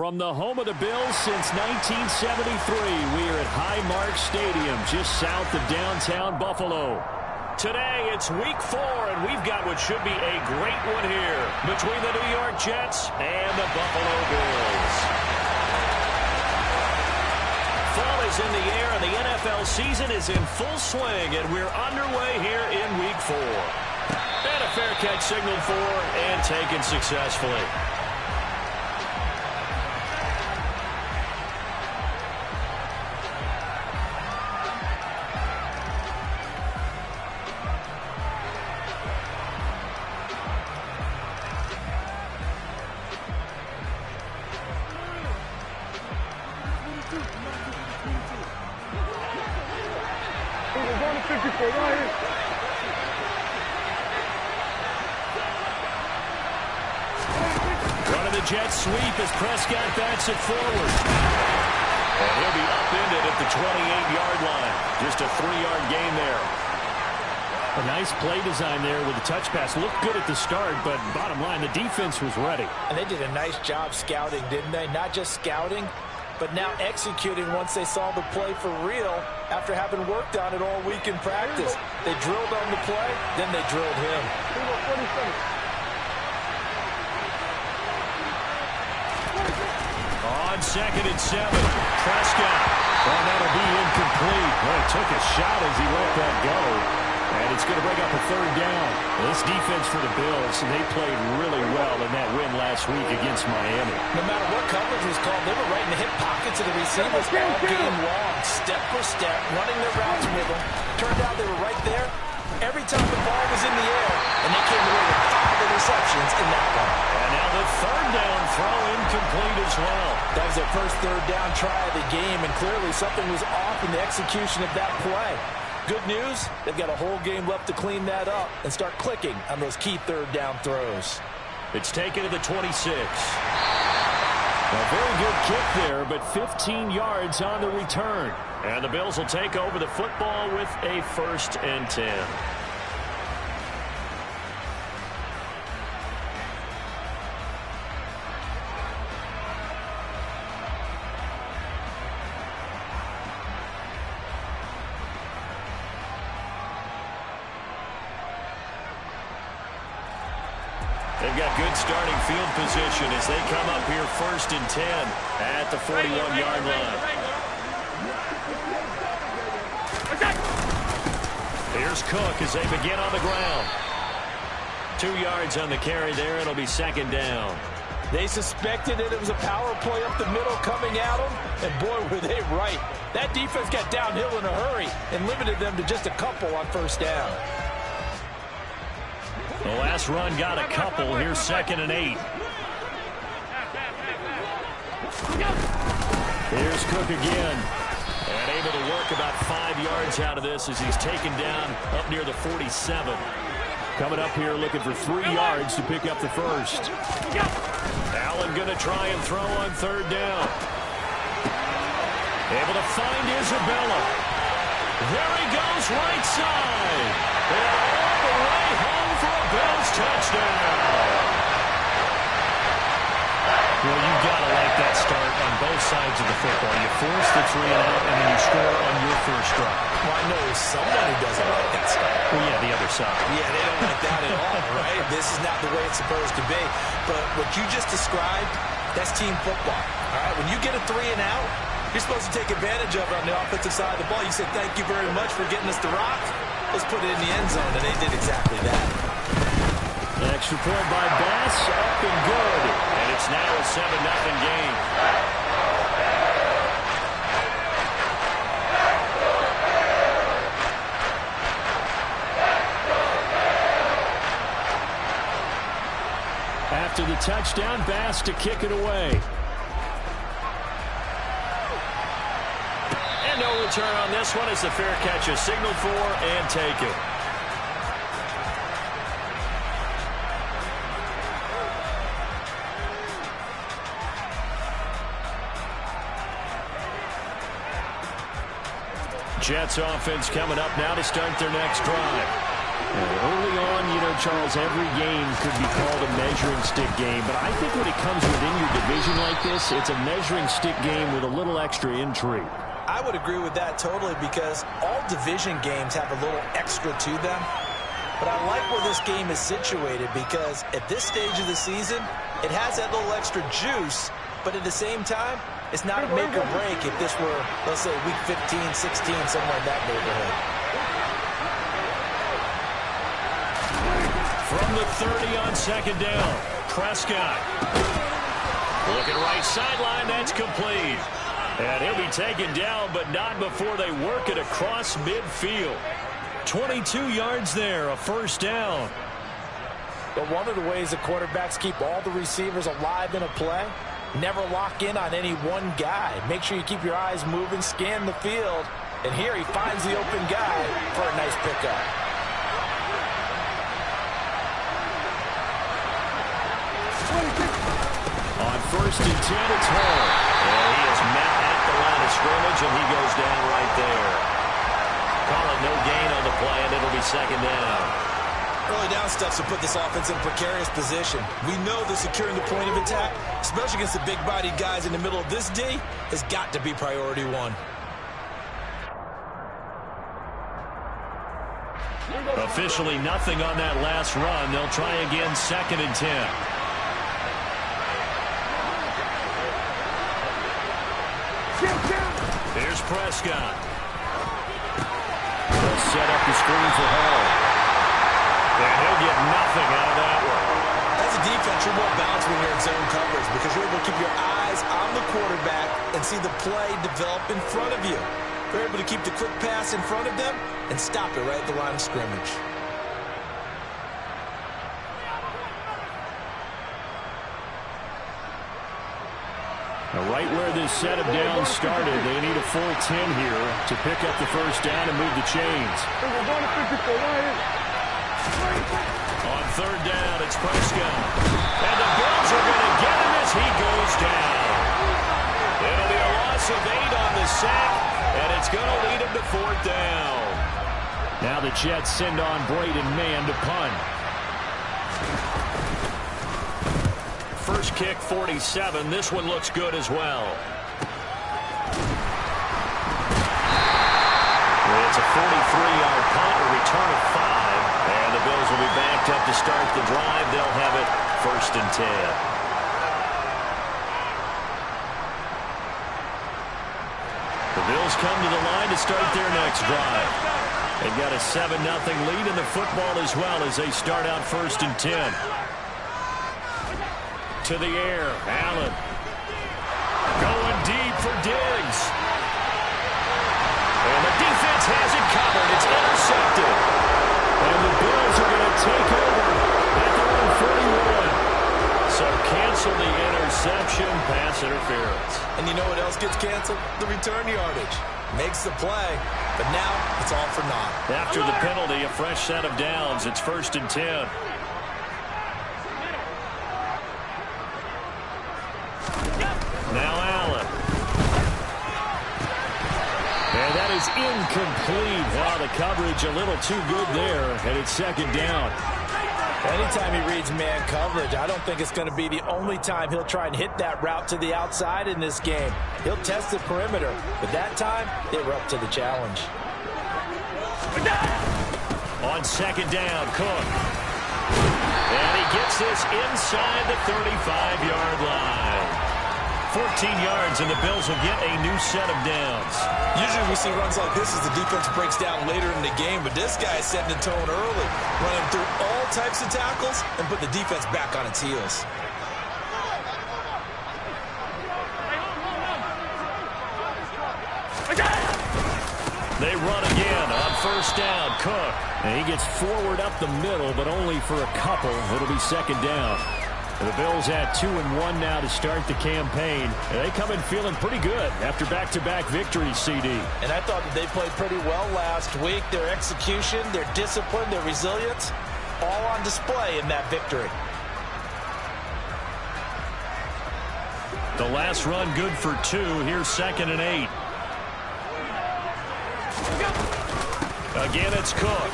From the home of the Bills since 1973, we are at Highmark Stadium, just south of downtown Buffalo. Today, it's Week 4, and we've got what should be a great one here between the New York Jets and the Buffalo Bills. Fall is in the air, and the NFL season is in full swing, and we're underway here in Week 4. And a fair catch signaled for and taken successfully. Running the jet sweep as Prescott bats it forward. And he'll be upended at the 28-yard line. Just a 3-yard gain there. A nice play design there with the touch pass. Looked good at the start, but bottom line, the defense was ready. And they did a nice job scouting, didn't they? Not just scouting, but now executing once they saw the play for real after having worked on it all week in practice. They drilled on the play, then they drilled him. On 2nd and 7, Prescott. And that'll be incomplete. Well, he took a shot as he let that go. And it's going to bring up a 3rd down. This defense for the Bills, they played really well in that win last week against Miami. No matter what coverage was called, they were right in the hip pockets of the receivers all game long, step for step, running their routes with them. Turned out they were right there every time the ball was in the air, and they came away with 5 interceptions in that one. And now the 3rd down throw incomplete as well. That was their first 3rd down try of the game, and clearly something was off in the execution of that play. Good news, they've got a whole game left to clean that up and start clicking on those key 3rd down throws. It's taken to the 26. A very good kick there, but 15 yards on the return. And the Bills will take over the football with a 1st and 10. They've got good starting field position as they come up here 1st and 10 at the 41-yard line. Here's Cook as they begin on the ground. 2 yards on the carry there. It'll be 2nd down. They suspected that it was a power play up the middle coming at them, and boy, were they right. That defense got downhill in a hurry and limited them to just a couple on 1st down. The last run got a couple. Here's 2nd and 8. Here's Cook again. And able to work about 5 yards out of this as he's taken down up near the 47. Coming up here looking for 3 yards to pick up the 1st. Allen going to try and throw on 3rd down. Able to find Isabella. There he goes right side. And all the way home for a Bills touchdown. Well, you've got to like that start on both sides of the football. You force the 3 and out, and then you score on your 1st drive. Well, I know somebody doesn't like that start. Well, yeah, the other side. Yeah, they don't like that at all, right? This is not the way it's supposed to be. But what you just described, that's team football. All right, when you get a 3 and out, you're supposed to take advantage of it on the offensive side of the ball. You say, thank you very much for getting us the rock. Let's put it in the end zone, and they did exactly that. Extra point by Bass, up and good. And it's now a 7-0 game. After the touchdown, Bass to kick it away. And no return on this one as the fair catch is signaled for and taken. Jets offense coming up now to start their next drive. Early on, Charles, every game could be called a measuring stick game. But I think when it comes within your division like this, it's a measuring stick game with a little extra intrigue. I would agree with that totally because all division games have a little extra to them. But I like where this game is situated because at this stage of the season, it has that little extra juice. But at the same time, it's not a make or break if this were, let's say, week 15, 16, somewhere in that neighborhood. From the 30 on second down, Prescott. Looking right sideline, that's complete. And he'll be taken down, but not before they work it across midfield. 22 yards there, a first down. But one of the ways the quarterbacks keep all the receivers alive in a play, never lock in on any one guy. Make sure you keep your eyes moving, scan the field. And here he finds the open guy for a nice pickup. On first and 10, it's Hall. And he is met at the line of scrimmage, and he goes down right there. Call it no gain on the play, and it'll be second down. Early down steps will put this offense in a precarious position. We know that securing the point of attack, especially against the big-bodied guys in the middle of this D, has got to be priority one. Officially nothing on that last run. They'll try again, second and 10. Here's Prescott. They'll set up the screen for Hall. And he'll get nothing out of that one. As a defense, you're more balanced when you're in zone coverage because you're able to keep your eyes on the quarterback and see the play develop in front of you. You're able to keep the quick pass in front of them and stop it right at the line of scrimmage. Now, right where this set of downs started, they need a full 10 here to pick up the first down and move the chains. On third down, it's Prescott. And the Bills are going to get him as he goes down. It'll be a loss of 8 on the sack, and it's going to lead him to fourth down. Now the Jets send on Braden Mann to punt. First kick, 47. This one looks good as well. It's a 43-yard punt, a return of 5. And the Bills will be backed up to start the drive. They'll have it first and 10. The Bills come to the line to start their next drive. They've got a 7-0 lead in the football as well as they start out first and 10. To the air, Allen. Going deep for Diggs. And the defense has it covered. It's intercepted. And the Bills are going to take over at the 141. So cancel the interception, pass interference. And you know what else gets canceled? The return yardage. Makes the play, but now it's all for naught. After the penalty, a fresh set of downs. It's first and 10. Now Allen. And that is incomplete. Wow, the coverage a little too good there, and it's second down. Anytime he reads man coverage, I don't think it's going to be the only time he'll try and hit that route to the outside in this game. He'll test the perimeter, but that time, they were up to the challenge. On second down, Cook. And he gets this inside the 35-yard line. 14 yards, and the Bills will get a new set of downs. Usually we see runs like this as the defense breaks down later in the game, but this guy is setting the tone early, running through all types of tackles and put the defense back on its heels. They run again on first down. Cook. And he gets forward up the middle, but only for a couple. It'll be second down. The Bills at 2-1 now to start the campaign. And they come in feeling pretty good after back-to-back victories, CD. And I thought that they played pretty well last week. Their execution, their discipline, their resilience, all on display in that victory. The last run good for 2. Here's second and 8. Again, it's Cook.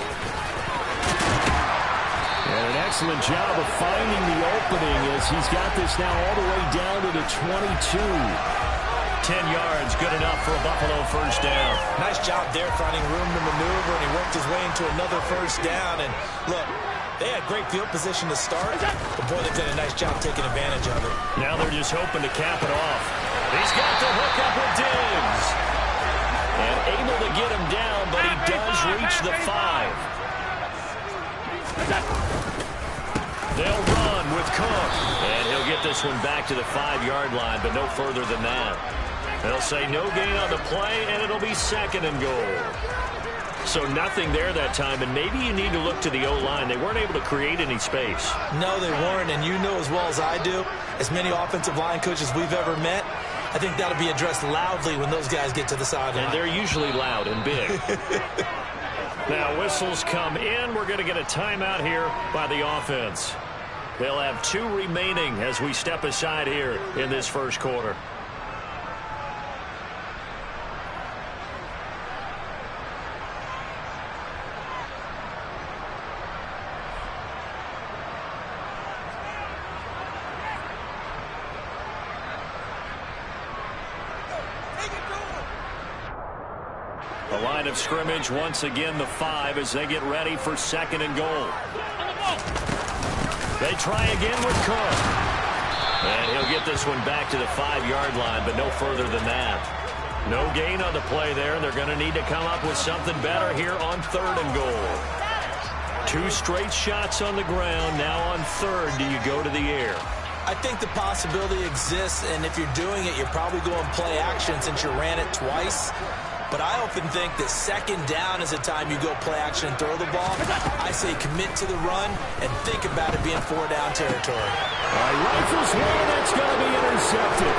Excellent job of finding the opening as he's got this now all the way down to the 22. 10 yards, good enough for a Buffalo first down. Nice job there finding room to maneuver, and he worked his way into another first down. And look, they had great field position to start, but boy, they've done a nice job taking advantage of it. Now they're just hoping to cap it off. He's got the hook up with Diggs. And able to get him down, but he does reach the 5. They'll run with Cook. And he'll get this one back to the 5-yard line, but no further than that. They'll say no gain on the play, and it'll be 2nd and goal. So nothing there that time, and maybe you need to look to the O-line. They weren't able to create any space. No, they weren't, and you know as well as I do, as many offensive line coaches we've ever met, I think that'll be addressed loudly when those guys get to the sideline. And they're usually loud and big. Now whistles come in. We're going to get a timeout here by the offense. They'll have 2 remaining as we step aside here in this first quarter. The line of scrimmage once again the 5 as they get ready for 2nd and goal. They try again with Cook. And he'll get this one back to the 5-yard line, but no further than that. No gain on the play there. They're going to need to come up with something better here on 3rd and goal. 2 straight shots on the ground. Now on 3rd, do you go to the air? I think the possibility exists, and if you're doing it, you're probably going play action since you ran it twice. But I often think that 2nd down is a time you go play action and throw the ball. I say commit to the run and think about it being 4-down territory. All right, rifles one, that's going to be intercepted.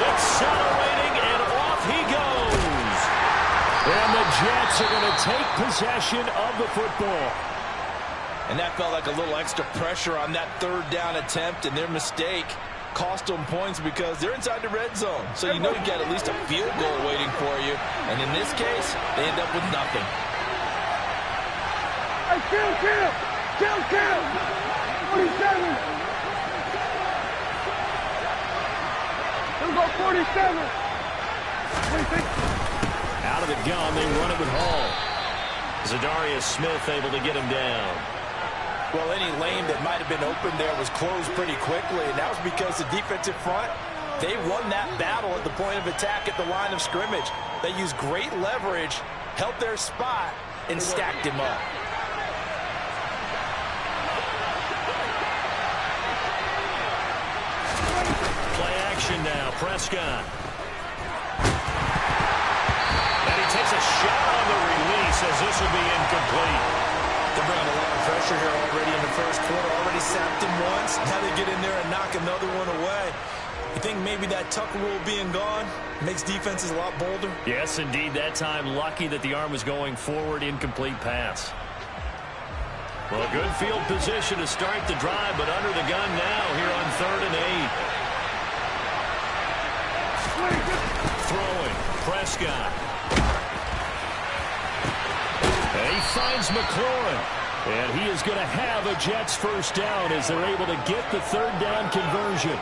Accelerating, and off he goes. And the Jets are going to take possession of the football. And that felt like a little extra pressure on that 3rd down attempt, and their mistake cost them points because they're inside the red zone. So you know you've got at least a field goal waiting for you. And in this case, they end up with nothing. Hey, kill! 47! Let's go 47! 26! Out of the gun, they run it with Hall. Zadarius Smith able to get him down. Well, any lane that might have been open there was closed pretty quickly, and that was because the defensive front, they won that battle at the point of attack at the line of scrimmage. They used great leverage, held their spot, and stacked him up. Play action now, Prescott. And he takes a shot on the release as this will be incomplete. They're bringing a lot of pressure here already in the first quarter. Already sacked him once. Now they get in there and knock another one away. You think maybe that Tucker rule being gone makes defenses a lot bolder? Yes, indeed. That time, lucky that the arm was going forward. Incomplete pass. Well, good field position to start the drive, but under the gun now here on 3rd and 8. Throwing. Prescott. And he finds McLaurin. And he is going to have a Jets first down as they're able to get the 3rd down conversion.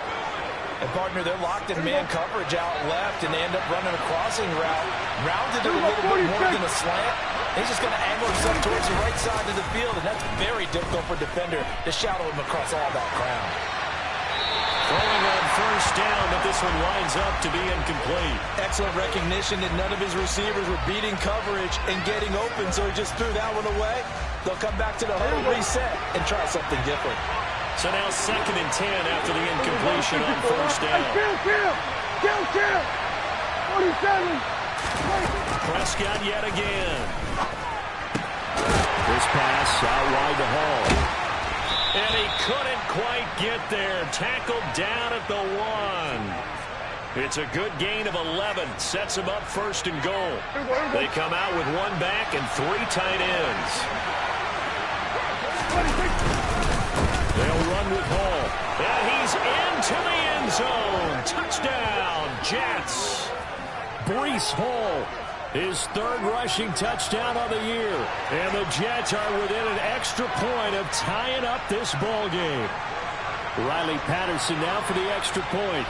And, partner, they're locked in man coverage out left, and they end up running a crossing route. Rounded it a little bit more than a slant. He's just going to angle himself towards the right side of the field, and that's very difficult for a defender to shadow him across all that ground. Throwing on first down, but this one lines up to be incomplete. Excellent recognition that none of his receivers were beating coverage and getting open, so he just threw that one away. They'll come back to the huddle, reset, and try something different. So now 2nd and 10 after the incompletion on first down. Kill! 47! Prescott yet again. This pass out wide to Hall. And he couldn't quite get there. Tackled down at the 1. It's a good gain of 11. Sets him up 1st and goal. They come out with 1 back and 3 tight ends. They'll run with Hall. And he's into the end zone. Touchdown, Jets. Breece Hall His third rushing touchdown of the year. And the Jets are within an extra point of tying up this ball game. Riley Patterson now for the extra point.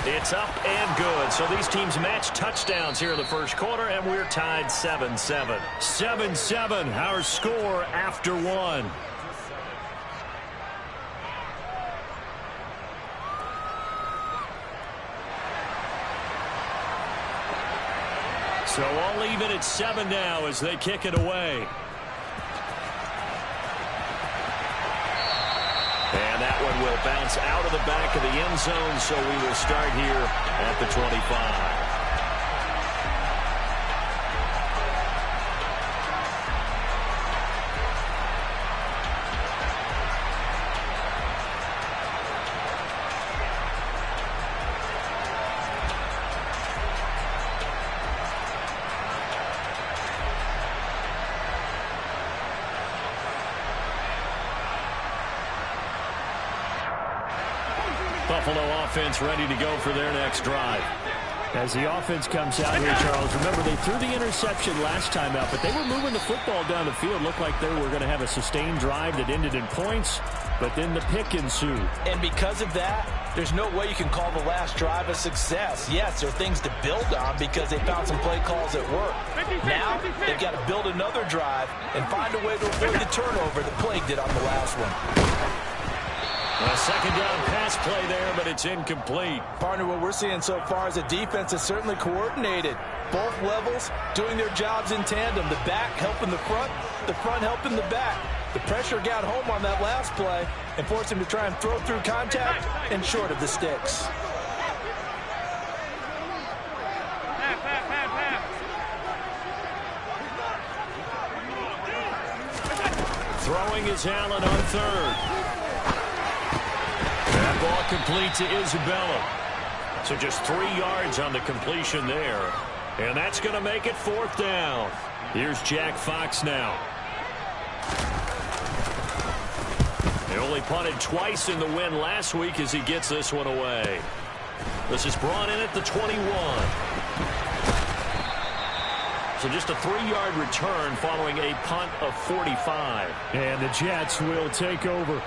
It's up and good. So these teams match touchdowns here in the first quarter, and we're tied 7-7. 7-7, our score after one. So all even at 7 now as they kick it away. And that one will bounce out of the back of the end zone, so we will start here at the 25. Buffalo offense ready to go for their next drive. As the offense comes out here, Charles, remember they threw the interception last time out, but they were moving the football down the field. Looked like they were going to have a sustained drive that ended in points, but then the pick ensued. And because of that, there's no way you can call the last drive a success. Yes, there are things to build on because they found some play calls at work. Now, they've got to build another drive and find a way to avoid the turnover that plagued it on the last one. A second down pass play there, but it's incomplete. Partner, what we're seeing so far is the defense is certainly coordinated. Both levels doing their jobs in tandem. The back helping the front helping the back. The pressure got home on that last play and forced him to try and throw through contact and short of the sticks. Throwing is Allen on third. That ball complete to Isabella. So just 3 yards on the completion there. And that's going to make it 4th down. Here's Jack Fox now. He only punted twice in the win last week as he gets this one away. This is brought in at the 21. So just a 3-yard return following a punt of 45. And the Jets will take over.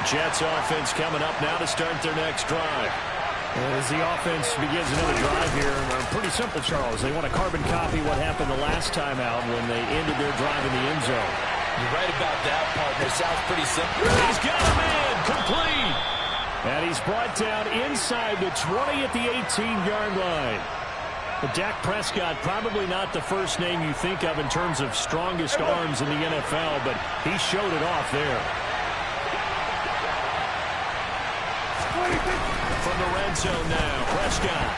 Jets offense coming up now to start their next drive. As the offense begins another drive here, pretty simple, Charles. They want to carbon copy what happened the last time out when they ended their drive in the end zone. You're right about that, partner. Sounds pretty simple. He's got a man complete. And he's brought down inside the 20 at the 18-yard line. But Dak Prescott, probably not the first name you think of in terms of strongest arms in the NFL, but he showed it off there. From the red zone now, Prescott.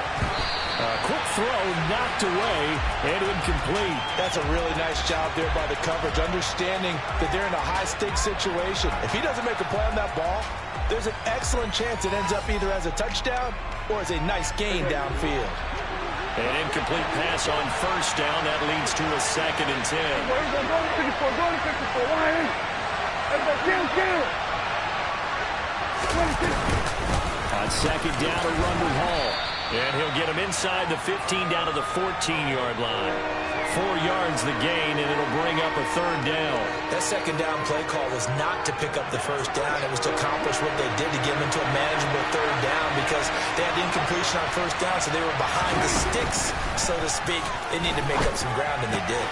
Quick throw, knocked away, and incomplete. That's a really nice job there by the coverage, understanding that they're in a high-stakes situation. If he doesn't make a play on that ball, there's an excellent chance it ends up either as a touchdown or as a nice gain downfield. An incomplete pass on first down. That leads to a 2nd and 10. Go to 54, go to 54, Ryan. Kill. On second down, a run with Hall. And he'll get him inside the 15 down to the 14-yard line. 4 yards the gain, and it'll bring up a 3rd down. That second down play call was not to pick up the first down. It was to accomplish what they did to get them into a manageable 3rd down because they had incompletion on first down, so they were behind the sticks, so to speak. They needed to make up some ground, and they did.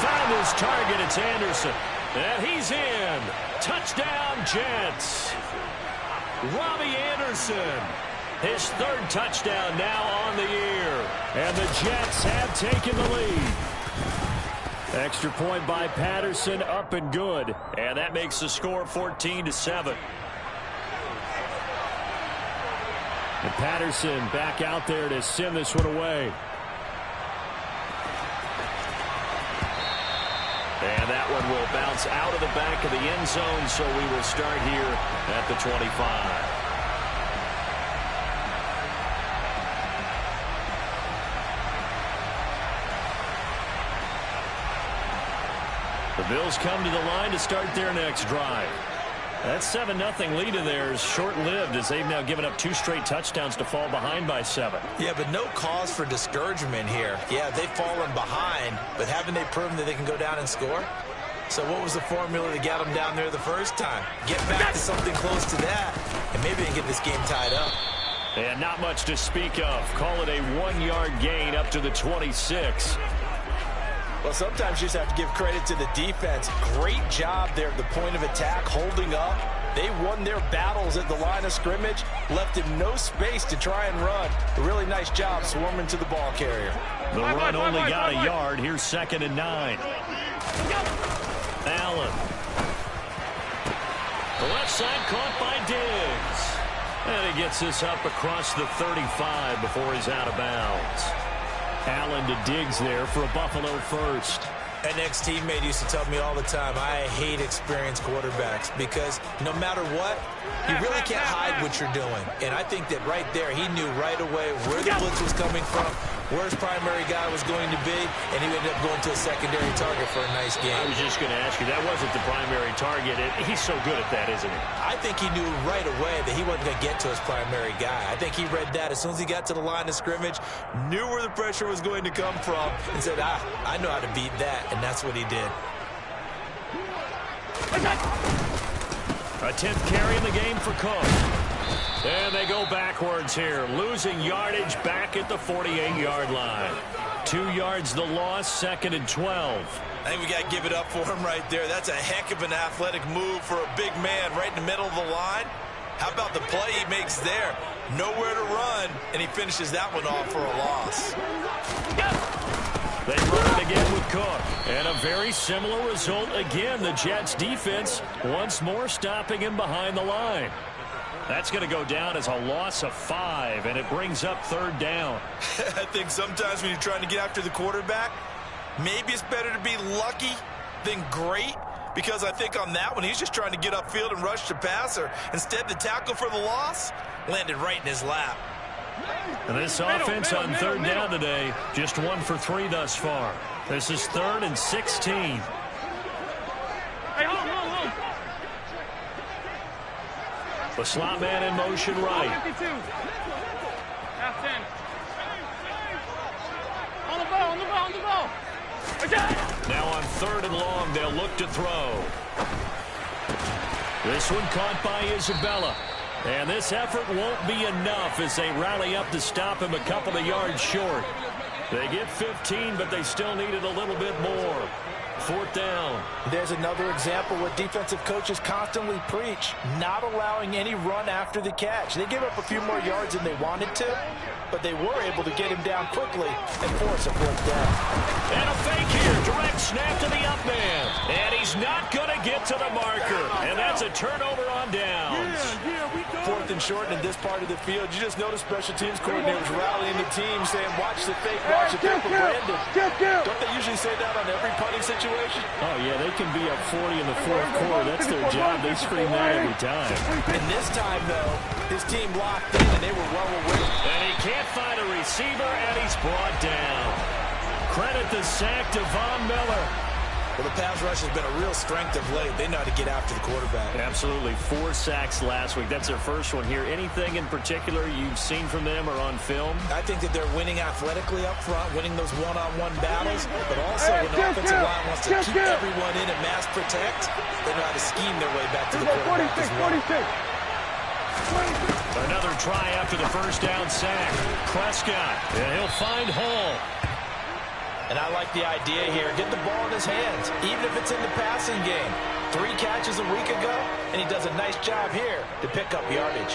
Found his target. It's Anderson. And he's in. Touchdown, Jets. Robbie Anderson. His 3rd touchdown now on the year. And the Jets have taken the lead. Extra point by Patterson, up and good. And that makes the score 14-7. And Patterson back out there to send this one away. And that one will bounce out of the back of the end zone, so we will start here at the 25. The Bills come to the line to start their next drive. That 7-0 lead in there is short-lived as they've now given up 2 straight touchdowns to fall behind by 7. Yeah, but no cause for discouragement here. Yeah, they've fallen behind, but haven't they proven that they can go down and score? So what was the formula that got them down there the first time? Get back to something close to that, and maybe they can get this game tied up. And not much to speak of. Call it a 1-yard gain up to the 26. Well, sometimes you just have to give credit to the defense. Great job there at the point of attack, holding up. They won their battles at the line of scrimmage, left him no space to try and run. A really nice job swarming to the ball carrier. The run only got a yard. Here's 2nd and 9. Allen. The left side caught by Diggs. And he gets this up across the 35 before he's out of bounds. Allen to Diggs there for a Buffalo first. An ex-teammate used to tell me all the time, I hate experienced quarterbacks because no matter what, you really can't hide what you're doing. And I think that right there, he knew right away where the blitz was coming from, where his primary guy was going to be, and he ended up going to a secondary target for a nice game. I was just going to ask you, that wasn't the primary target. He's so good at that, isn't he? I think he knew right away that he wasn't going to get to his primary guy. I think he read that as soon as he got to the line of scrimmage, knew where the pressure was going to come from, and said, I know how to beat that, and that's what he did. A 10th carry in the game for Cook. And they go backwards here, losing yardage back at the 48-yard line. 2 yards the loss, 2nd and 12. I think we got to give it up for him right there. That's a heck of an athletic move for a big man right in the middle of the line. How about the play he makes there? Nowhere to run, and he finishes that one off for a loss. They run it again with Cook. And a very similar result again. The Jets defense once more stopping him behind the line. That's going to go down as a loss of 5, and it brings up 3rd down. I think sometimes when you're trying to get after the quarterback, maybe it's better to be lucky than great, because I think on that one, he's just trying to get upfield and rush the passer. Instead, the tackle for the loss landed right in his lap. And this offense on 3rd down today, just 1 for 3 thus far. This is 3rd and 16. Hey, hold on. The slot man in motion right. 52. Half 10. On the ball. Okay. Now on 3rd and long, they'll look to throw. This one caught by Isabella. And this effort won't be enough as they rally up to stop him a couple of yards short. They get 15, but they still needed a little bit more. 4th down. There's another example what defensive coaches constantly preach, not allowing any run after the catch. They gave up a few more yards than they wanted to, but they were able to get him down quickly and force a 4th down. And a fake here. Direct snap to the up man. And he's not going to get to the marker. And that's a turnover on downs. 4th and short in this part of the field. You just notice special teams coordinators rallying the team saying, watch the fake for Brandon. Don't they usually say that on every punting situation? Oh, yeah, they can be up 40 in the 4th quarter. That's their job. They scream that every time. And this time, though, his team locked in, and they were well aware. And he can't find a receiver, and he's brought down. Credit the sack to Von Miller. Well, the pass rush has been a real strength of late. They know how to get after the quarterback. Absolutely. 4 sacks last week. That's their first one here. Anything in particular you've seen from them or on film? I think that they're winning athletically up front, winning those one-on-one battles, but also when the offensive line wants to keep everyone in and mass protect, they know how to scheme their way back to the quarterback as well. Another try after the first down sack. Prescott, and he'll find Hall. And I like the idea here. Get the ball in his hands, even if it's in the passing game. 3 catches a week ago, and he does a nice job here to pick up yardage.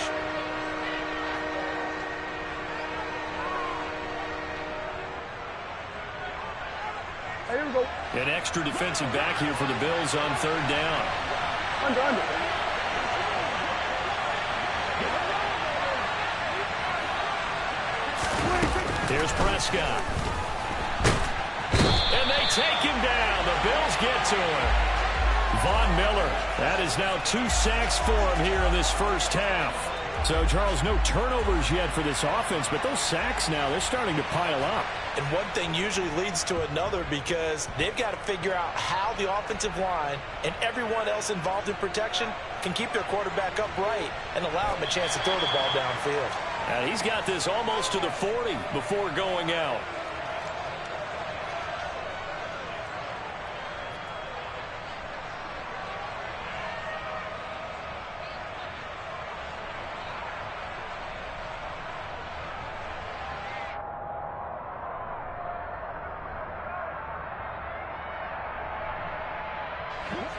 Here we go. An extra defensive back here for the Bills on 3rd down. Under. Here's Prescott. And they take him down. The Bills get to him. Von Miller. That is now 2 sacks for him here in this first half. So, Charles, no turnovers yet for this offense, but those sacks now, they're starting to pile up. And one thing usually leads to another because they've got to figure out how the offensive line and everyone else involved in protection can keep their quarterback upright and allow him a chance to throw the ball downfield. And he's got this almost to the 40 before going out.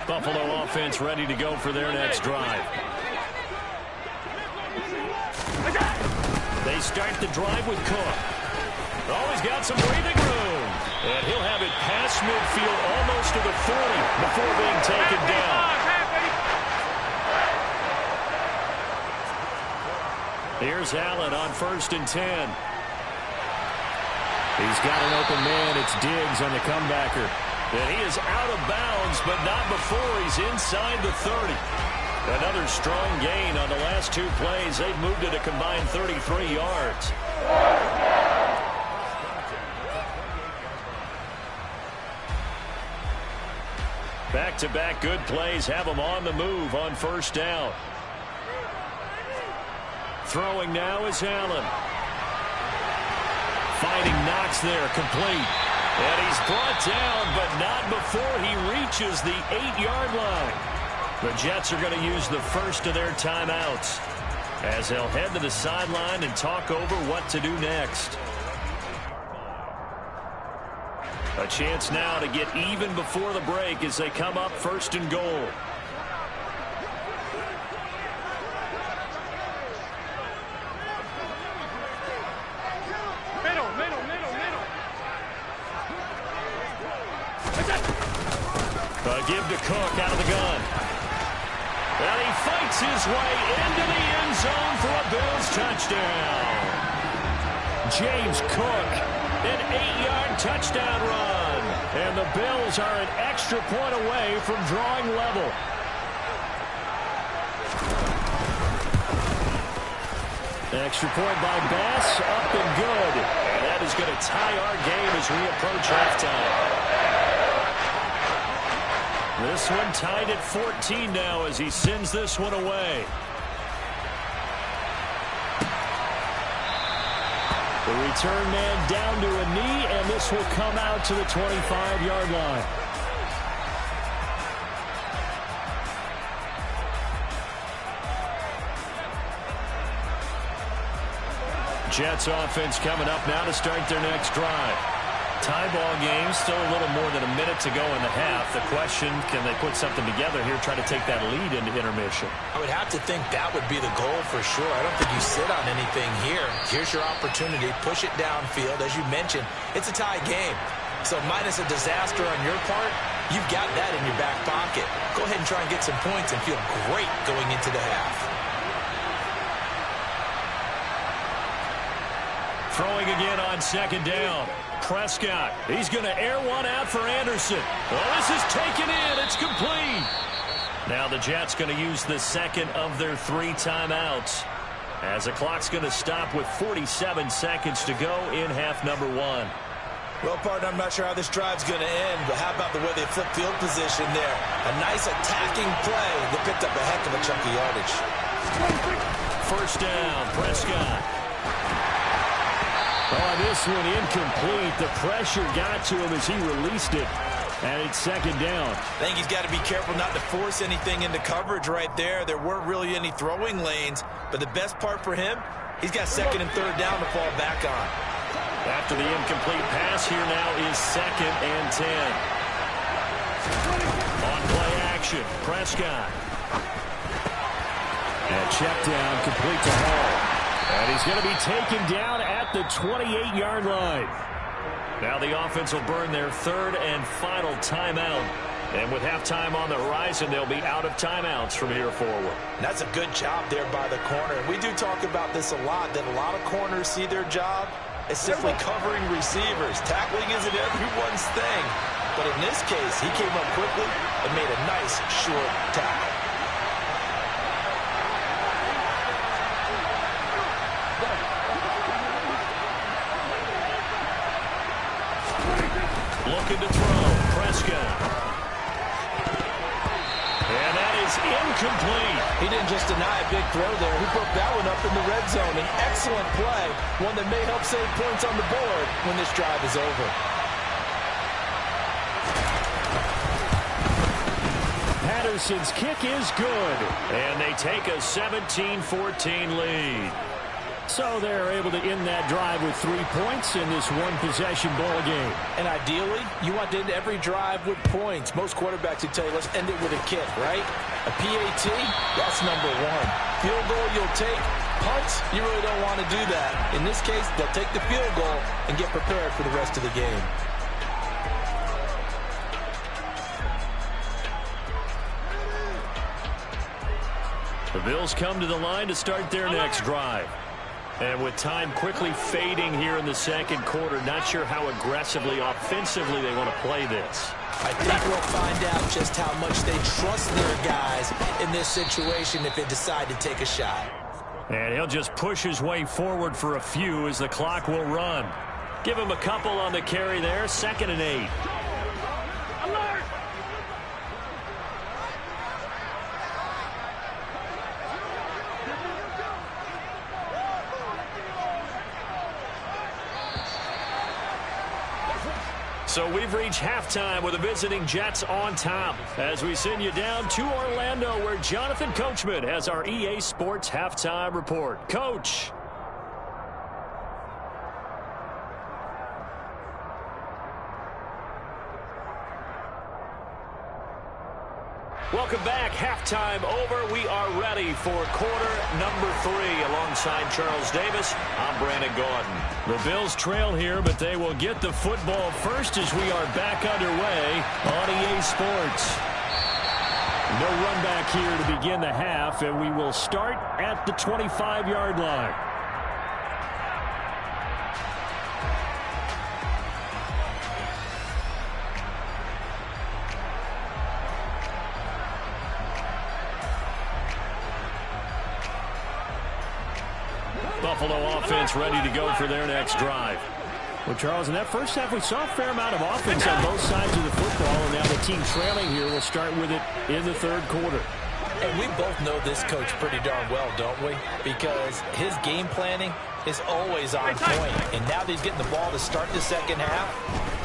Buffalo offense ready to go for their next drive. They start the drive with Cook. Oh, he's got some breathing room. And he'll have it past midfield almost to the 40 before being taken down. Here's Allen on 1st and 10. He's got an open man. It's Diggs on the comebacker. And he is out of bounds, but not before he's inside the 30. Another strong gain on the last 2 plays. They've moved it a combined 33 yards. Back-to-back good plays have them on the move on 1st down. Throwing now is Allen. Fighting Knox there, complete. And he's brought down, but not before he reaches the 8-yard line. The Jets are going to use the first of their timeouts as they'll head to the sideline and talk over what to do next. A chance now to get even before the break as they come up 1st and goal. Give to Cook out of the gun. And he fights his way into the end zone for a Bills touchdown. James Cook, an 8-yard touchdown run. And the Bills are an extra point away from drawing level. Extra point by Bass, up and good. And that is going to tie our game as we approach halftime. This one tied at 14 now as he sends this one away. The return man down to a knee, and this will come out to the 25-yard line. Jets offense coming up now to start their next drive. Tie ball game, still a little more than a minute to go in the half. The question, can they put something together here, try to take that lead into intermission? I would have to think that would be the goal for sure. I don't think you sit on anything here. Here's your opportunity. Push it downfield. As you mentioned, it's a tie game. So minus a disaster on your part, you've got that in your back pocket. Go ahead and try and get some points and feel great going into the half. Throwing again on 2nd down. Prescott, he's going to air one out for Anderson. Well, this is taken in. It's complete. Now the Jets going to use the 2nd of their 3 timeouts as the clock's going to stop with 47 seconds to go in half number 1. Well, partner, I'm not sure how this drive's going to end, but how about the way they flip field position there? A nice attacking play that picked up a heck of a chunk of yardage. 1st down, Prescott. Oh, this one incomplete. The pressure got to him as he released it. And it's 2nd down. I think he's got to be careful not to force anything into coverage right there. There weren't really any throwing lanes. But the best part for him, he's got 2nd and 3rd down to fall back on. After the incomplete pass, here now is 2nd and 10. On play action, Prescott. And check down, complete to Hall. And he's going to be taken down at the 28-yard line. Now the offense will burn their 3rd and final timeout. And with halftime on the horizon, they'll be out of timeouts from here forward. And that's a good job there by the corner. We do talk about this a lot, that a lot of corners see their job as simply covering receivers. Tackling isn't everyone's thing. But in this case, he came up quickly and made a nice short tackle. incomplete. He didn't just deny a big throw there. He broke that one up in the red zone. An excellent play, one that may help save points on the board when this drive is over. Patterson's kick is good, and they take a 17-14 lead. So they're able to end that drive with 3 points in this one-possession ball game. And ideally, you want to end every drive with points. Most quarterbacks would tell you, let's end it with a kick, right? A PAT, that's number one. Field goal you'll take. Punts, you really don't want to do that. In this case, they'll take the field goal and get prepared for the rest of the game. The Bills come to the line to start their next drive. And with time quickly fading here in the second quarter, not sure how aggressively, offensively they want to play this. I think we'll find out just how much they trust their guys in this situation if they decide to take a shot. And he'll just push his way forward for a few as the clock will run. Give him a couple on the carry there, 2nd and 8. So we've reached halftime with the visiting Jets on top as we send you down to Orlando where Jonathan Coachman has our EA Sports halftime report. Coach. Welcome back. Halftime over. We are ready for quarter number 3 alongside Charles Davis. I'm Brandon Gaudin. The Bills trail here, but they will get the football first as we are back underway on EA Sports. No run back here to begin the half, and we will start at the 25-yard line. Buffalo offense ready to go for their next drive. Well, Charles, in that first half, we saw a fair amount of offense on both sides of the football, and now the team trailing here will start with it in the third quarter. And we both know this coach pretty darn well, don't we? Because his game planning is always on point. And now that he's getting the ball to start the second half,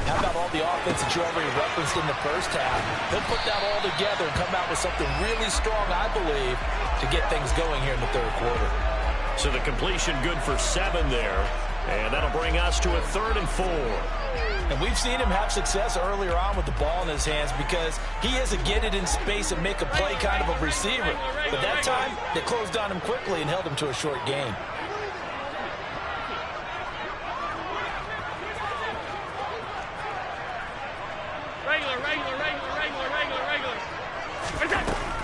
how about all the offense that you already referenced in the first half? He'll put that all together and come out with something really strong, I believe, to get things going here in the third quarter. So the completion good for 7 there. And that'll bring us to a 3rd and 4. And we've seen him have success earlier on with the ball in his hands because he is a get it in space and make a play kind of a receiver. But that time, they closed on him quickly and held him to a short gain.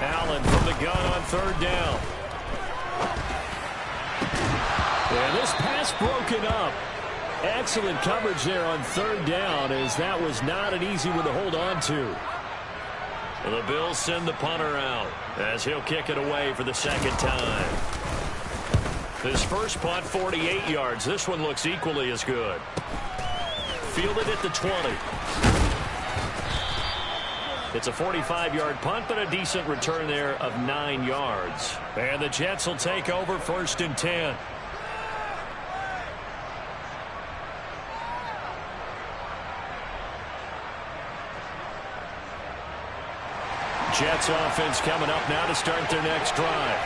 Allen from the gun on 3rd down. And this pass broken up. Excellent coverage there on 3rd down, as that was not an easy one to hold on to. The Bills send the punter out as he'll kick it away for the 2nd time. His first punt, 48 yards. This one looks equally as good. Fielded at the 20. It's a 45-yard punt, but a decent return there of 9 yards. And the Jets will take over 1st and 10. Jets offense coming up now to start their next drive.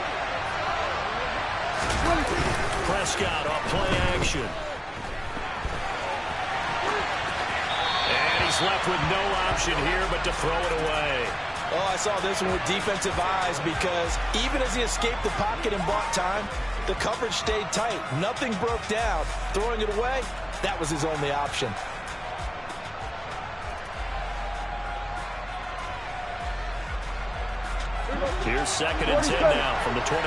Prescott off play action. And he's left with no option here but to throw it away. Oh, I saw this one with defensive eyes because even as he escaped the pocket and bought time, the coverage stayed tight. Nothing broke down. Throwing it away, that was his only option. Here's 2nd and 10 now from the 29.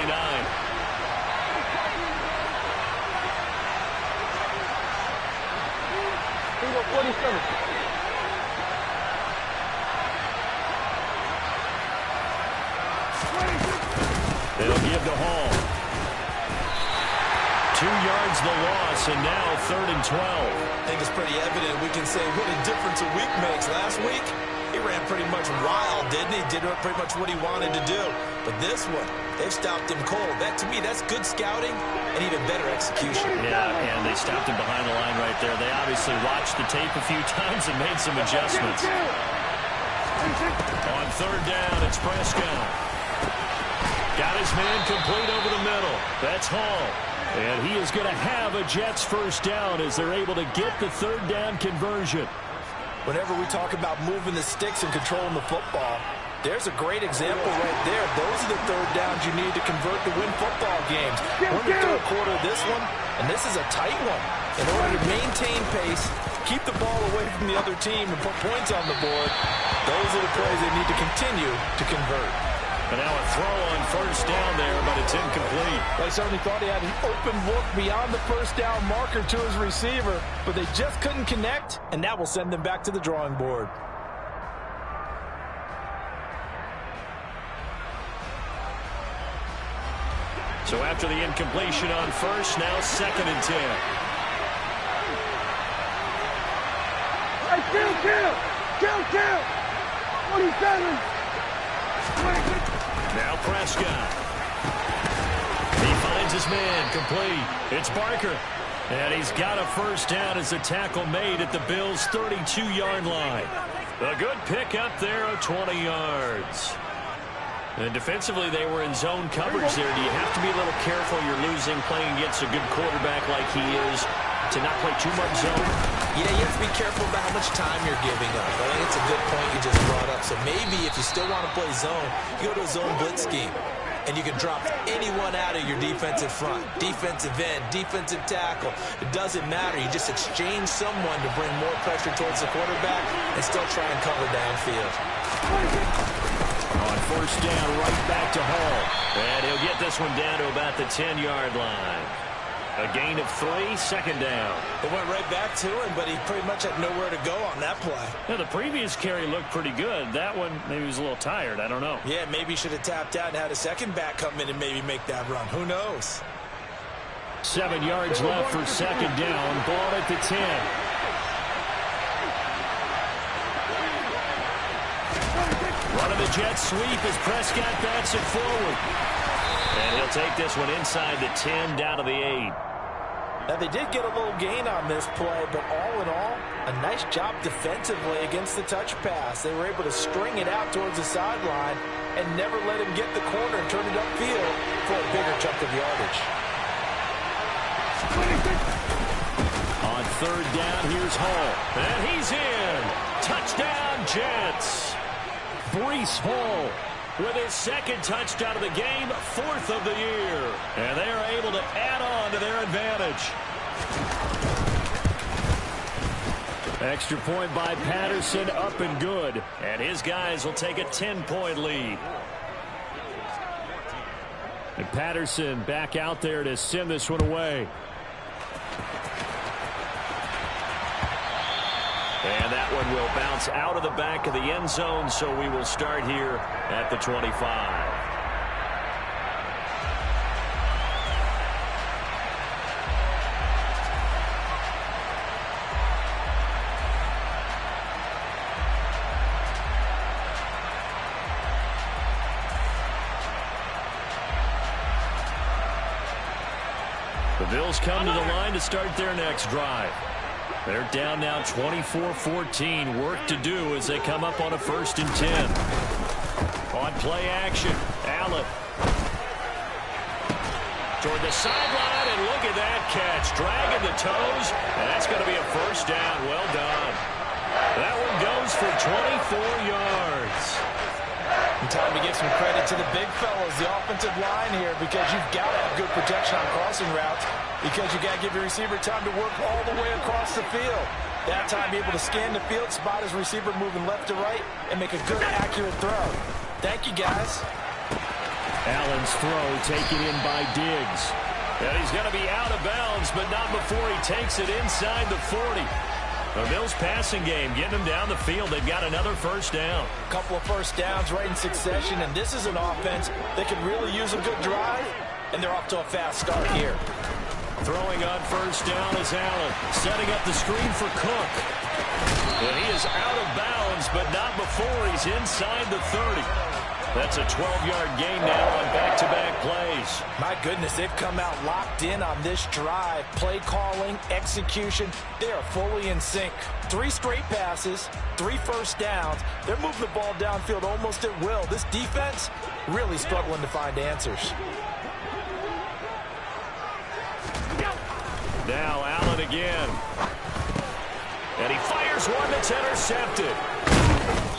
They'll give to Hall. 2 yards the loss, and now 3rd and 12. I think it's pretty evident we can say what a difference a week makes. Last week, He ran pretty much wild, didn't he? Did pretty much what he wanted to do. But this one, they've stopped him cold. That, to me, that's good scouting and even better execution. Yeah, and they stopped him behind the line right there. They obviously watched the tape a few times and made some adjustments. On third down, it's Prescott. Got his man complete over the middle. That's Hall. And he is going to have a Jets first down as they're able to get the third down conversion. Whenever we talk about moving the sticks and controlling the football, there's a great example right there. Those are the third downs you need to convert to win football games. We're in the third quarter of this one, and this is a tight one. In order to maintain pace, keep the ball away from the other team, and put points on the board, those are the plays they need to continue to convert. And now a throw on first down there, but it's incomplete. They certainly thought he had an open look beyond the first down marker to his receiver, but they just couldn't connect, and that will send them back to the drawing board. So after the incompletion on first, now 2nd and 10. Hey, kill! 27! Now Prescott. He finds his man complete. It's Barker. And he's got a first down as a tackle made at the Bills' 32-yard line. A good pick up there of 20 yards. And defensively, they were in zone coverage there. Do you have to be a little careful? You're losing playing against a good quarterback like he is to not play too much zone? Yeah, you have to be careful about how much time you're giving up. I think it's a good point you just brought up. So maybe if you still want to play zone, you go to a zone blitz scheme. And you can drop anyone out of your defensive front. Defensive end, defensive tackle. It doesn't matter. You just exchange someone to bring more pressure towards the quarterback and still try and cover downfield. On first down, right back to Hall. And he'll get this one down to about the 10-yard line. A gain of 3, 2nd down. It went right back to him, but he pretty much had nowhere to go on that play. Now, the previous carry looked pretty good. That one, maybe he was a little tired. I don't know. Yeah, maybe he should have tapped out and had a second back come in and maybe make that run. Who knows? 7 yards left for 2nd down. Ball at the 10. Running the jet sweep as Prescott bats it forward. And he'll take this one inside the 10, down to the 8. Now, they did get a little gain on this play, but all in all, a nice job defensively against the touch pass. They were able to string it out towards the sideline and never let him get the corner and turn it upfield for a bigger chunk of yardage. On third down, here's Hall. And he's in. Touchdown, Jets. Breece Hall with his 2nd touchdown of the game, 4th of the year. And they are able to add on to their advantage. Extra point by Patterson, up and good. And his guys will take a 10-point lead. And Patterson back out there to send this one away. And that one will bounce out of the back of the end zone, so we will start here at the 25. The Bills come to the line to start their next drive. They're down now 24-14. Work to do as they come up on a 1st and 10. On play action, Allen. Toward the sideline, and look at that catch. Dragging the toes, and that's going to be a first down. Well done. That one goes for 24 yards. And time to give some credit to the big fellas, the offensive line here, because you've got to have good protection on crossing routes, because you got to give your receiver time to work all the way across the field. That time, be able to scan the field, spot his receiver moving left to right, and make a good, accurate throw. Thank you, guys. Allen's throw taken in by Diggs. And he's going to be out of bounds, but not before he takes it inside the 40. The Bills passing game, getting them down the field. They've got another first down. A couple of first downs right in succession, and this is an offense that could really use a good drive, and they're off to a fast start here. Throwing on first down is Allen, setting up the screen for Cook. And he is out of bounds, but not before he's inside the 30. That's a 12-yard gain now on back-to-back plays. My goodness, they've come out locked in on this drive. Play calling, execution, they are fully in sync. 3 straight passes, 3 first downs. They're moving the ball downfield almost at will. This defense really struggling to find answers. Now Allen again. And he fires one that's intercepted.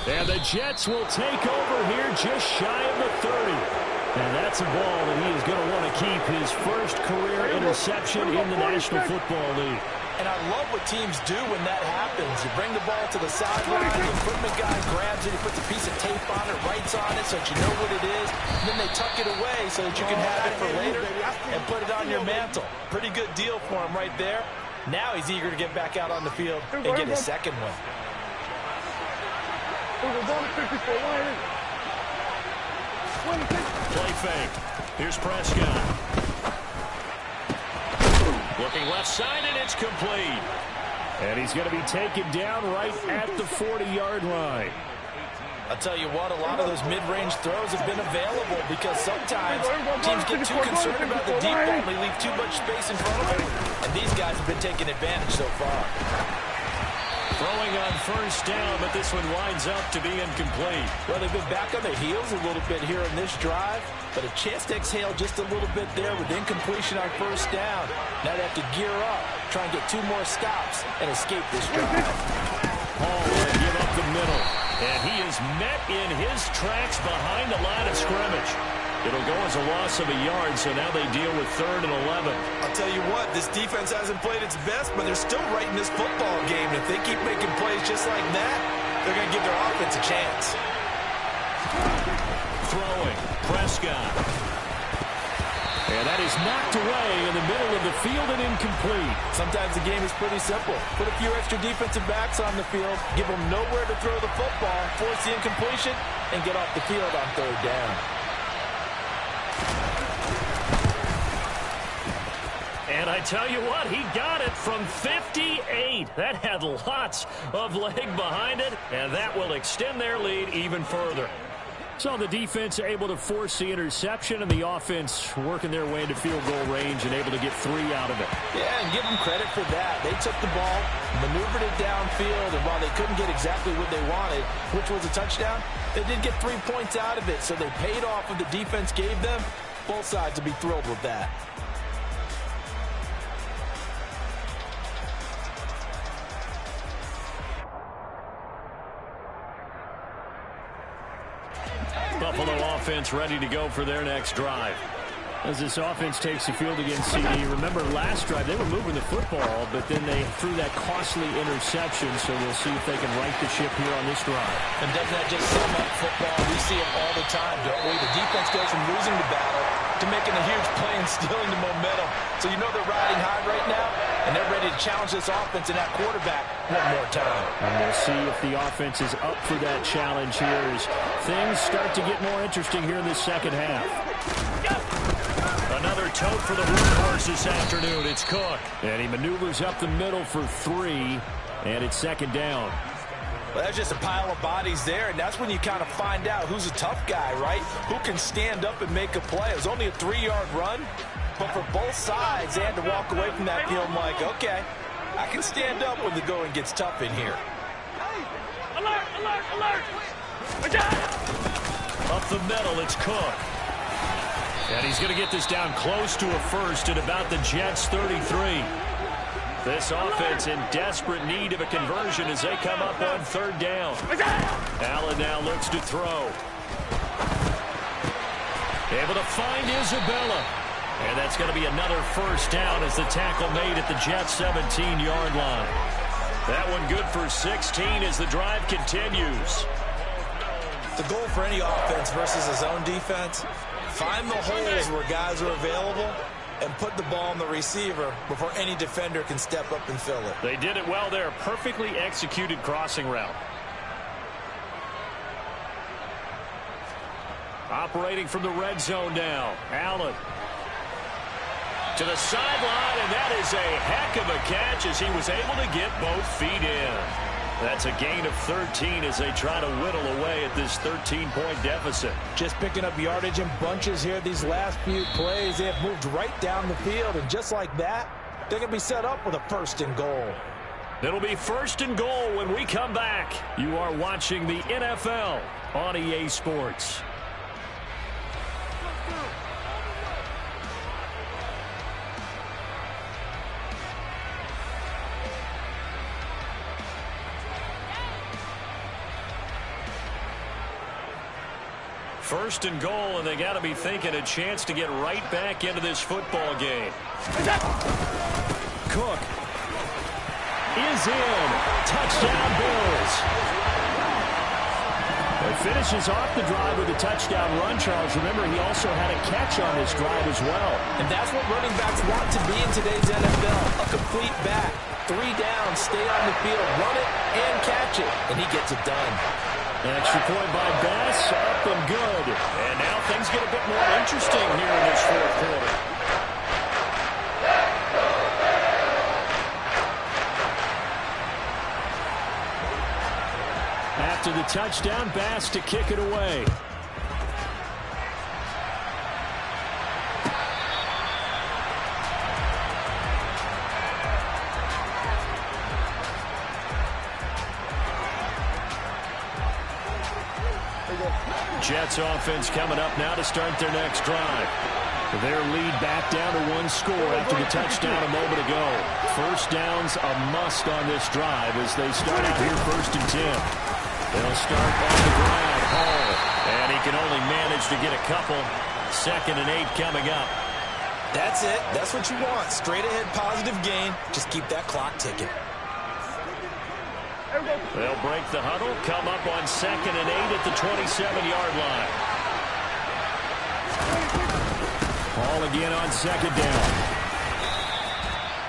And the Jets will take over here just shy of the 30. And that's a ball that he is going to want to keep, his first career interception in the National Football League. And I love what teams do when that happens. You bring the ball to the sideline, the equipment guy grabs it, he puts a piece of tape on it, writes on it so that you know what it is, and then they tuck it away so that you can have it for later and put it on your mantle. Pretty good deal for him right there. Now he's eager to get back out on the field and get his second win. Play fake. Here's Prescott. Looking left side, and it's complete. And he's going to be taken down right at the 40-yard line. I'll tell you what, a lot of those mid-range throws have been available because sometimes teams get too concerned about the deep ball and they leave too much space in front of them. And these guys have been taking advantage so far. Throwing on first down, but this one winds up to be incomplete. Well, they've been back on their heels a little bit here in this drive, but a chance to exhale just a little bit there with incompletion on first down. Now they have to gear up, try and get 2 more stops and escape this drive. Hall will give up the middle, and he is met in his tracks behind the line of scrimmage. It'll go as a loss of a yard, so now they deal with 3rd and 11. I'll tell you what, this defense hasn't played its best, but they're still right in this football game. If they keep making plays just like that, they're going to give their offense a chance. Throwing, Prescott. And that is knocked away in the middle of the field and incomplete. Sometimes the game is pretty simple. Put a few extra defensive backs on the field, give them nowhere to throw the football, force the incompletion, and get off the field on 3rd down. And I tell you what, he got it from 58. That had lots of leg behind it, and that will extend their lead even further. So the defense able to force the interception, and the offense working their way into field goal range and able to get 3 out of it. Yeah, and give them credit for that. They took the ball, maneuvered it downfield, and while they couldn't get exactly what they wanted, which was a touchdown, they did get 3 points out of it, so they paid off what the defense gave them. Both sides will be thrilled with that. Buffalo offense ready to go for their next drive. As this offense takes the field against CD, remember last drive they were moving the football, but then they threw that costly interception, so we'll see if they can right the ship here on this drive. And doesn't that just sum up football? We see it all the time, don't we? The defense goes from losing the battle to making a huge play and stealing the momentum. So you know they're riding high right now, and they're ready to challenge this offense and that quarterback one more time. And we'll see if the offense is up for that challenge here as things start to get more interesting here in the second half. Another tote for the workhorse this afternoon. It's Cook. And he maneuvers up the middle for 3, and it's 2nd down. Well, that's just a pile of bodies there, and that's when you kind of find out who's a tough guy, right? Who can stand up and make a play. It was only a 3-yard run, but for both sides, they had to walk away from that feeling like, okay, I can stand up when the going gets tough in here. Alert, alert, alert! Up the middle, it's Cook. And he's going to get this down close to a first at about the Jets' 33. This offense in desperate need of a conversion as they come up on 3rd down. Allen now looks to throw. Able to find Isabella. And that's going to be another first down as the tackle made at the Jets' 17-yard line. That one good for 16 as the drive continues. The goal for any offense versus a zone defense, find the holes where guys are available and put the ball on the receiver before any defender can step up and fill it. They did it well there. Perfectly executed crossing route. Operating from the red zone now. Allen to the sideline, and that is a heck of a catch as he was able to get both feet in. That's a gain of 13 as they try to whittle away at this 13-point deficit. Just picking up yardage in bunches here these last few plays. They have moved right down the field, and just like that, they're going to be set up with a 1st and goal. It'll be 1st and goal when we come back. You are watching the NFL on EA Sports. First and goal, and they got to be thinking a chance to get right back into this football game. Cook is in. Touchdown, Bills. It finishes off the drive with a touchdown run, Charles. Remember, he also had a catch on this drive as well. And that's what running backs want to be in today's NFL. A complete back. 3 down, stay on the field, run it, and catch it. And he gets it done. Extra point by Bass, up and good. And now things get a bit more interesting here in this 4th quarter. After the touchdown, Bass to kick it away. Jets offense coming up now to start their next drive. Their lead back down to 1 score after the touchdown a moment ago. First down's a must on this drive as they start out here 1st and 10. They'll start on the ground. Hall. And he can only manage to get a couple. 2nd and 8 coming up. That's it. That's what you want. Straight ahead positive gain. Just keep that clock ticking. They'll break the huddle, come up on 2nd and 8 at the 27-yard line. Ball again on 2nd down.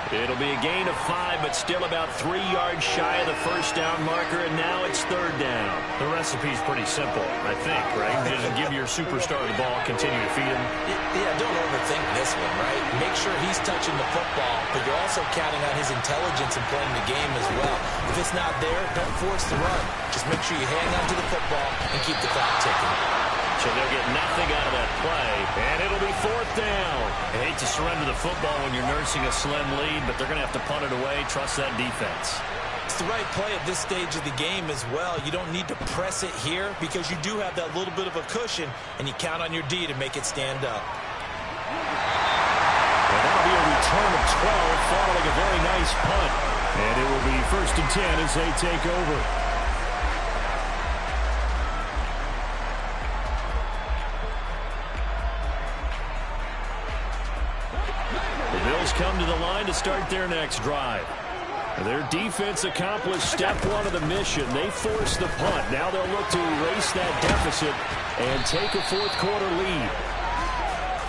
It'll be a gain of 5, but still about 3 yards shy of the 1st down marker, and now it's 3rd down. The recipe's pretty simple, I think, right? Just give your superstar the ball, continue to feed him. Yeah, don't overthink this one, right? Make sure he's touching the football, but you're also counting on his intelligence in playing the game as well. If it's not there, don't force the run. Just make sure you hang on to the football and keep the clock ticking. So they'll get nothing out of that play, and it'll be 4th down. I hate to surrender the football when you're nursing a slim lead, but they're going to have to punt it away. Trust that defense. It's the right play at this stage of the game as well. You don't need to press it here because you do have that little bit of a cushion, and you count on your D to make it stand up. And that'll be a return of 12 following a very nice punt. And it will be 1st and 10 as they take over. Come to the line to start their next drive. Their defense accomplished step 1 of the mission. They forced the punt. Now they'll look to erase that deficit and take a 4th quarter lead.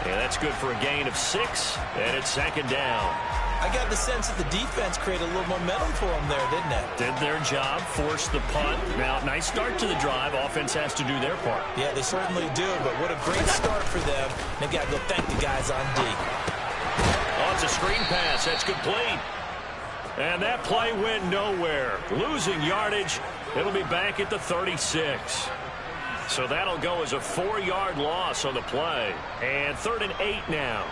And that's good for a gain of 6, and it's 2nd down. I got the sense that the defense created a little momentum for them there, didn't it? Did their job, forced the punt. Now, nice start to the drive. Offense has to do their part. Yeah, they certainly do, but what a great start for them. They've got to go thank the guys on D. Oh, it's a screen pass. That's complete. And that play went nowhere. Losing yardage. It'll be back at the 36. So that'll go as a 4-yard loss on the play. And 3rd and 8 now.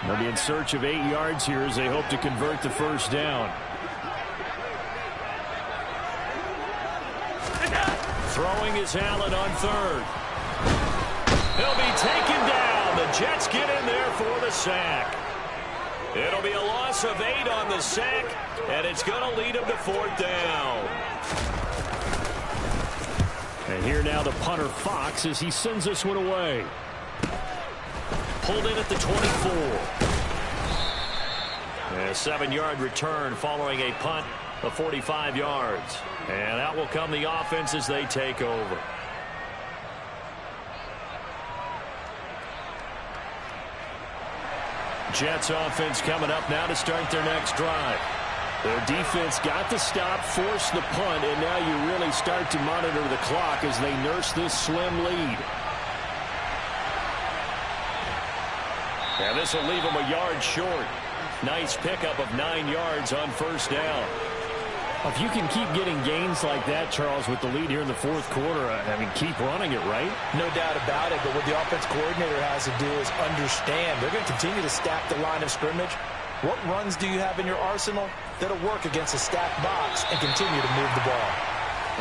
They'll be in search of 8 yards here as they hope to convert the 1st down. Throwing is Allen on 3rd. He'll be taken down. The Jets get in there for the sack. It'll be a loss of 8 on the sack, and it's going to lead him to 4th down. And here now the punter Fox as he sends this one away. Pulled in at the 24. And a 7-yard return following a punt of 45 yards. And out will come the offense as they take over. Jets offense coming up now to start their next drive. Their defense got the stop, forced the punt, and now you really start to monitor the clock as they nurse this slim lead. And this will leave them a yard short. Nice pickup of 9 yards on first down. If you can keep getting gains like that, Charles, with the lead here in the fourth quarter, I mean, keep running it, right? No doubt about it, but what the offense coordinator has to do is understand they're going to continue to stack the line of scrimmage. What runs do you have in your arsenal that'll work against a stacked box and continue to move the ball?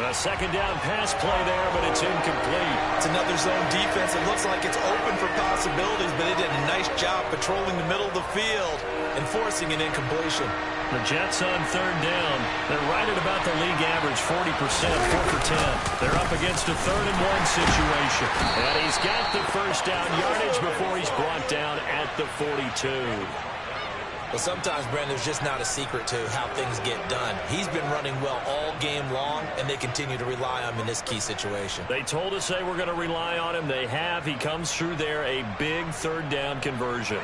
A second down pass play there, but it's incomplete. It's another zone defense. It looks like it's open for possibilities, but they did a nice job patrolling the middle of the field and forcing an incompletion. The Jets on third down. They're right at about the league average, 40%, 4 for 10. They're up against a 3rd-and-1 situation. And he's got the first down yardage before he's brought down at the 42. Well, sometimes, Brandon, there's just not a secret to how things get done. He's been running well all game long, and they continue to rely on him in this key situation. They told us they were going to rely on him. They have. He comes through there, a big 3rd down conversion.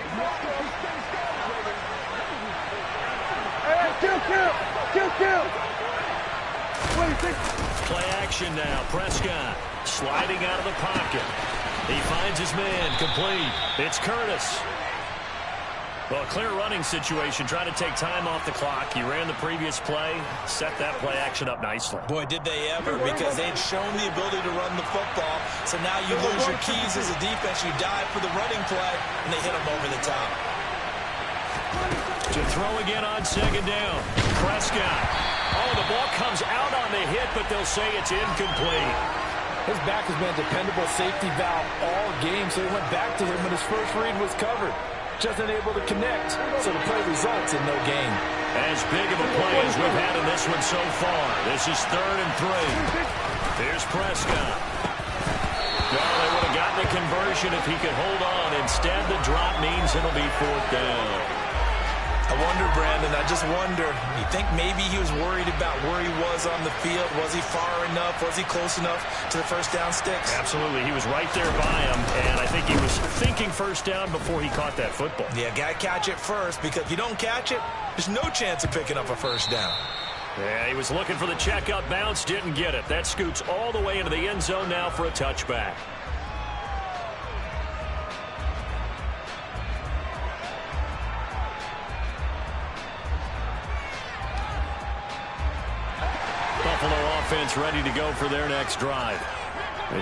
Kill. Play action now. Prescott sliding out of the pocket. He finds his man, complete. It's Curtis. Well, a clear running situation, trying to take time off the clock. He ran the previous play, set that play action up nicely. Boy, did they ever, because they'd shown the ability to run the football. So now you lose your keys as a defense. You dive for the running play, and they hit them over the top. To throw again on second down. Prescott. Oh, the ball comes out on the hit, but they'll say it's incomplete. His back has been a dependable safety valve all game, so he went back to him when his first read was covered. Just unable to connect, so the play results in no gain. As big of a play as we've had in this one so far. This is 3rd and 3. Here's Prescott. Well, they would have gotten the conversion if he could hold on. Instead, the drop means it'll be 4th down. I wonder, Brandon, I just wonder, you think maybe he was worried about where he was on the field? Was he far enough? Was he close enough to the first down sticks? Absolutely. He was right there by him, and I think he was thinking first down before he caught that football. Yeah, got to catch it first, because if you don't catch it, there's no chance of picking up a first down. Yeah, he was looking for the checkup bounce, didn't get it. That scoots all the way into the end zone now for a touchback. Buffalo offense ready to go for their next drive.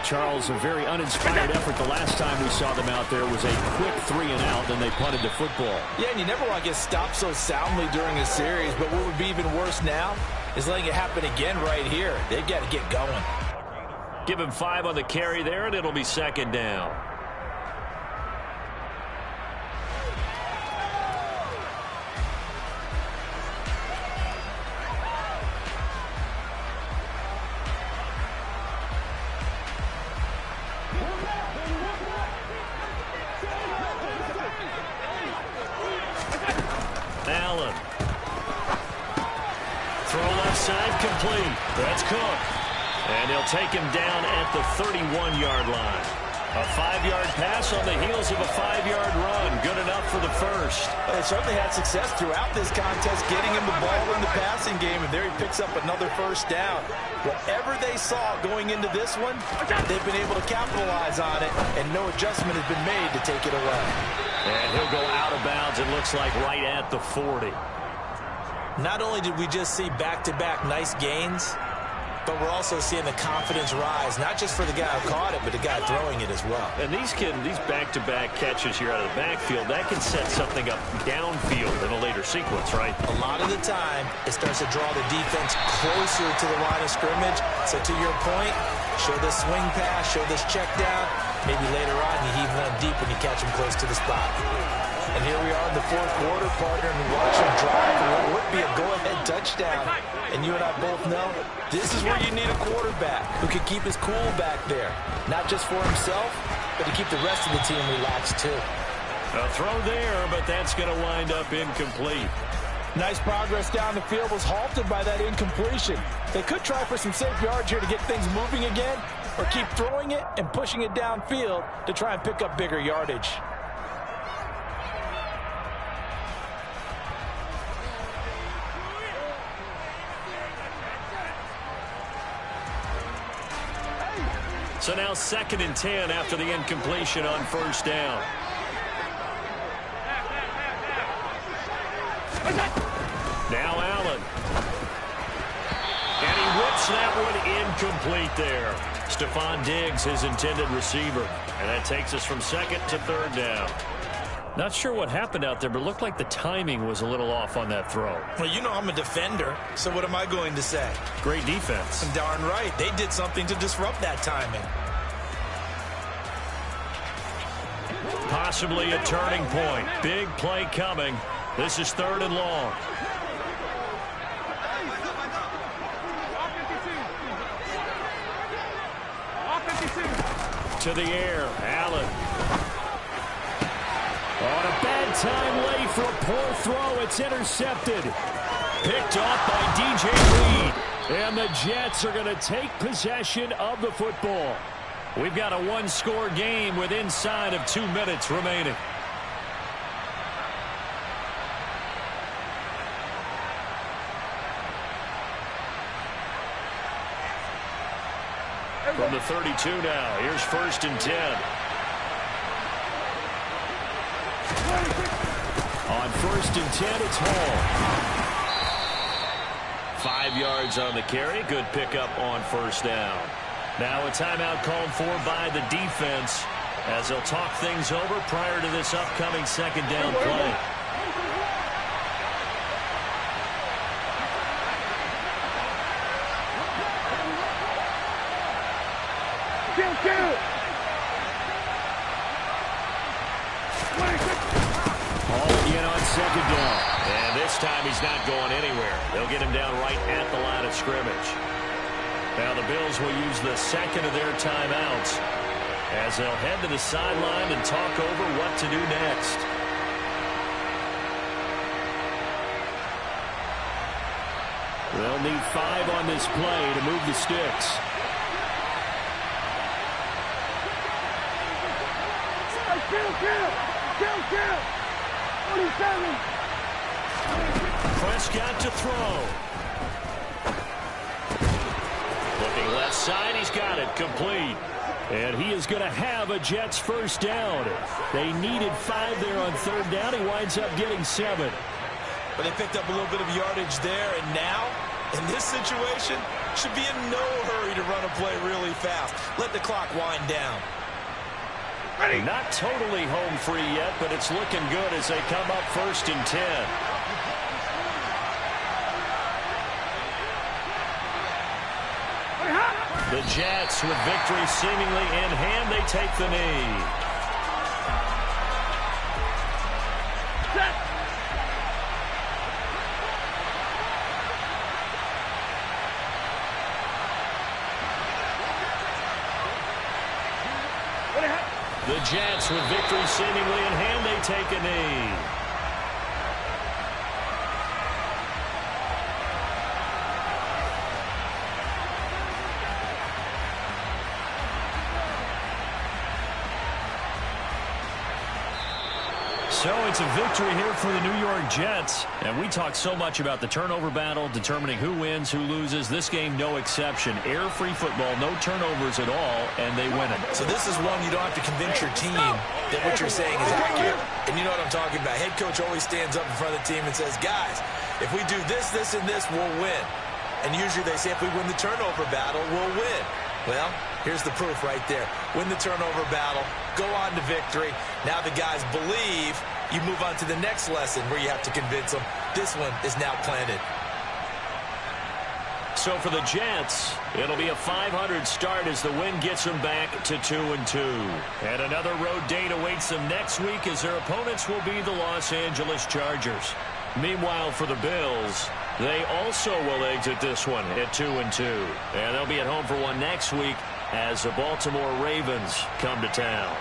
Charles, a very uninspired effort. The last time we saw them out there was a quick 3-and-out, and they punted the football. Yeah, and you never want to get stopped so soundly during a series, but what would be even worse now is letting it happen again right here. They've got to get going. Give him 5 on the carry there, and it'll be 2nd down. Allen. Throw left side complete. That's Cook. And he'll take him down at the 31-yard line. A 5-yard pass on the heels of a 5-yard run. Good enough for the first. They certainly had success throughout this contest, getting him the ball in the passing game, and there he picks up another first down. Whatever they saw going into this one, they've been able to capitalize on it, and no adjustment has been made to take it away. And he'll go out of bounds, it looks like, right at the 40. Not only did we just see back-to-back nice gains, but we're also seeing the confidence rise, not just for the guy who caught it, but the guy throwing it as well. And these back-to-back catches here out of the backfield, that can set something up downfield in a later sequence, right? A lot of the time, it starts to draw the defense closer to the line of scrimmage. So to your point, show this swing pass, show this check down. Maybe later on, you heave one deep when you catch him close to the spot. And here we are in the fourth quarter, partner, and watch him drive for what would be a go-ahead touchdown. And you and I both know this is where you need a quarterback who can keep his cool back there. Not just for himself, but to keep the rest of the team relaxed too. A throw there, but that's going to wind up incomplete. Nice progress down the field was halted by that incompletion. They could try for some safe yards here to get things moving again, or keep throwing it and pushing it downfield to try and pick up bigger yardage. So now 2nd and 10 after the incompletion on first down. incomplete there. Stephon Diggs, his intended receiver. And that takes us from second to third down. Not sure what happened out there, but it looked like the timing was a little off on that throw. Well, you know I'm a defender, so what am I going to say? Great defense. Darn right. They did something to disrupt that timing. Possibly a turning point. Big play coming. This is third and long. To the air, Allen. On a bad time late for a poor throw. It's intercepted. Picked off by DJ Reed. And the Jets are going to take possession of the football. We've got a one-score game with inside of 2 minutes remaining. From the 32 now, here's 1st and 10. On 1st and 10, it's Hall. 5 yards on the carry. Good pickup on 1st down. Now a timeout called for by the defense as they'll talk things over prior to this upcoming 2nd down play. Hall again on 2nd down. And this time he's not going anywhere. They'll get him down right at the line of scrimmage. Now the Bills will use the 2nd of their timeouts as they'll head to the sideline and talk over what to do next. They'll need 5 on this play to move the sticks. Prescott to throw. Looking left side, he's got it complete. And he is going to have a Jets 1st down. They needed 5 there on 3rd down. He winds up getting 7. But they picked up a little bit of yardage there, and now, in this situation, should be in no hurry to run a play really fast. Let the clock wind down. Ready. Not totally home free yet, but it's looking good as they come up 1st and 10. The Jets, with victory seemingly in hand, they take the knee. The Jets, with victory seemingly in hand, they take a knee. So it's a victory here for the New York Jets. And we talk so much about the turnover battle, determining who wins, who loses. This game, no exception. Air-free football, no turnovers at all, and they win it. So this is one you don't have to convince your team that what you're saying is accurate. And you know what I'm talking about. Head coach always stands up in front of the team and says, guys, if we do this, this, and this, we'll win. And usually they say if we win the turnover battle, we'll win. Well, here's the proof right there. Win the turnover battle, go on to victory. Now the guys believe. You move on to the next lesson where you have to convince them. This one is now planted. So for the Jets, it'll be a 500 start as the win gets them back to 2-2. And another road date awaits them next week as their opponents will be the Los Angeles Chargers. Meanwhile, for the Bills, they also will exit this one at 2-2. And they'll be at home for one next week as the Baltimore Ravens come to town.